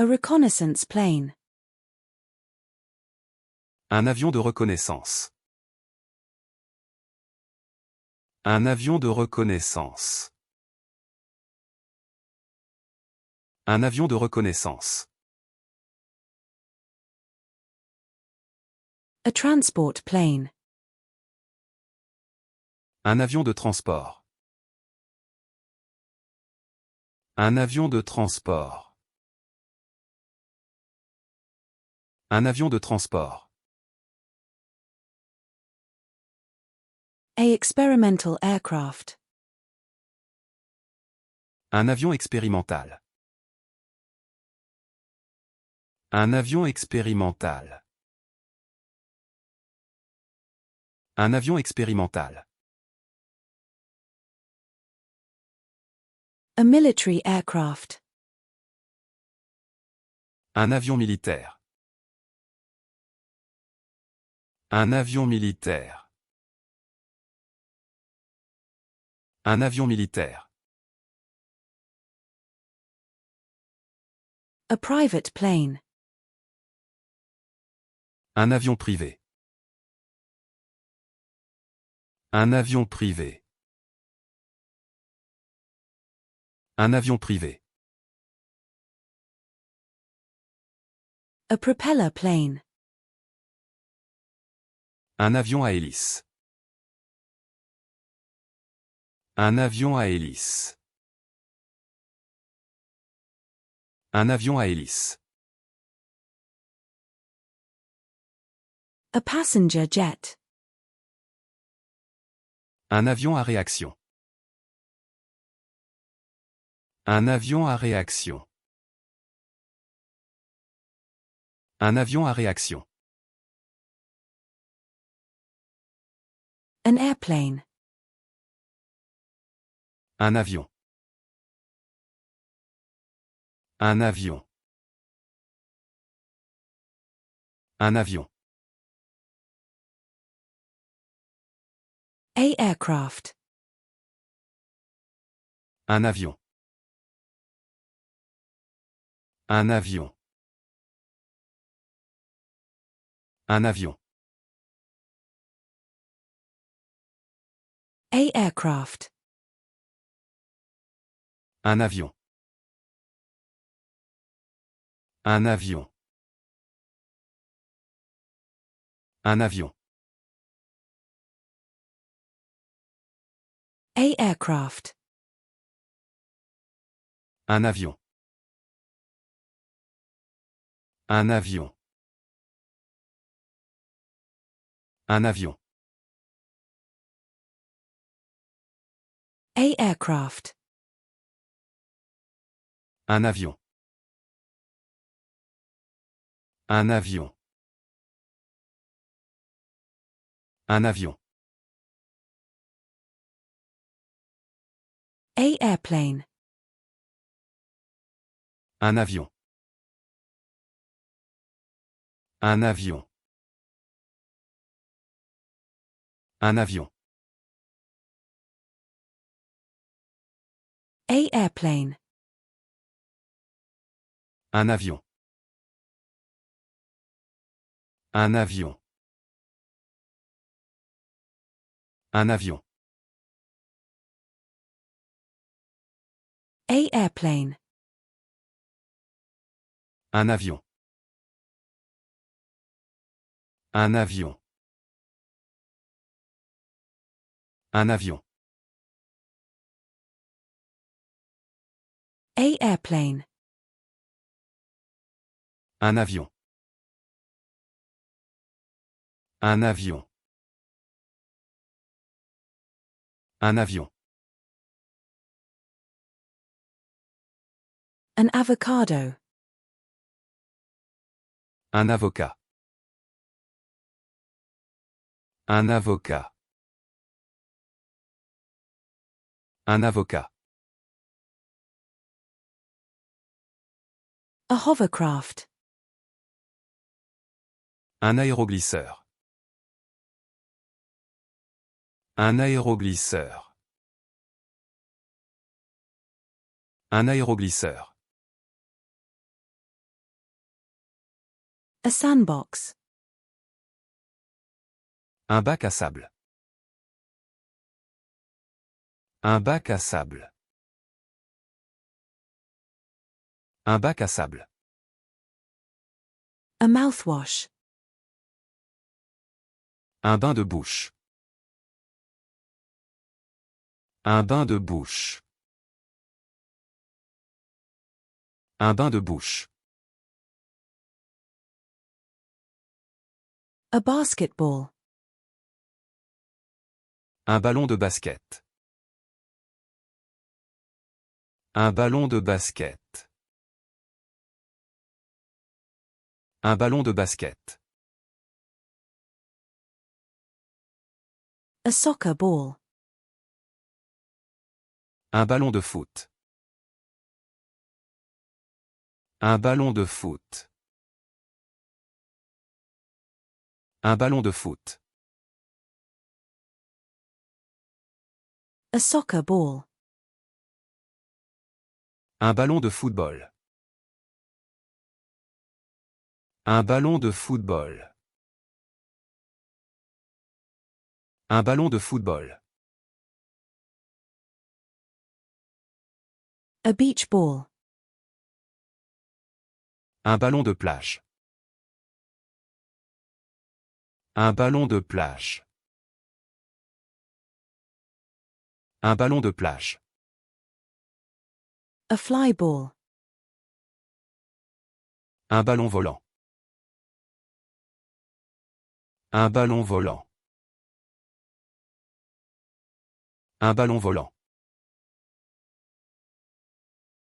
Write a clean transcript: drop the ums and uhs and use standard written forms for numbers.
A reconnaissance plane. Un avion de reconnaissance. Un avion de reconnaissance. Un avion de reconnaissance. A transport plane. Un avion de transport. Un avion de transport. Un avion de transport. A experimental aircraft. Un avion expérimental. Un avion expérimental. Un avion expérimental. A military aircraft. Un avion militaire. Un avion militaire. Un avion militaire. A private plane. Un avion privé. Un avion privé. Un avion privé. A propeller plane. Un avion à hélice. Un avion à hélice. Un avion à hélice. A passenger jet. Un avion à réaction. Un avion à réaction. Un avion à réaction. An airplane. Un avion. Un avion. Un avion. A aircraft. Un avion. Un avion. Un avion. A aircraft. Un avion. Un avion. Un avion. A aircraft. Un avion. Un avion. Un avion. A aircraft. Un avion. Un avion. Un avion. A airplane. Un avion. Un avion. Un avion. A airplane. Un avion. Un avion. Un avion. A airplane. Un avion. Un avion. Un avion. A airplane. Un avion. Un avion. Un avion. An avocado. Un avocat. Un avocat. Un avocat. A hovercraft. Un aéroglisseur. Un aéroglisseur. Un aéroglisseur. A sandbox. Un bac à sable. Un bac à sable. Un bac à sable. A mouthwash. Un bain de bouche. Un bain de bouche. Un bain de bouche. A basketball. Un ballon de basket. Un ballon de basket. Un ballon de basket. A soccer ball. Un ballon de foot. Un ballon de foot. Un ballon de foot. A soccer ball. Un ballon de football. Un ballon de football. Un ballon de football. A beach ball. Un ballon de plage. Un ballon de plage. Un ballon de plage. A fly ball. Un ballon volant. Un ballon volant. Un ballon volant.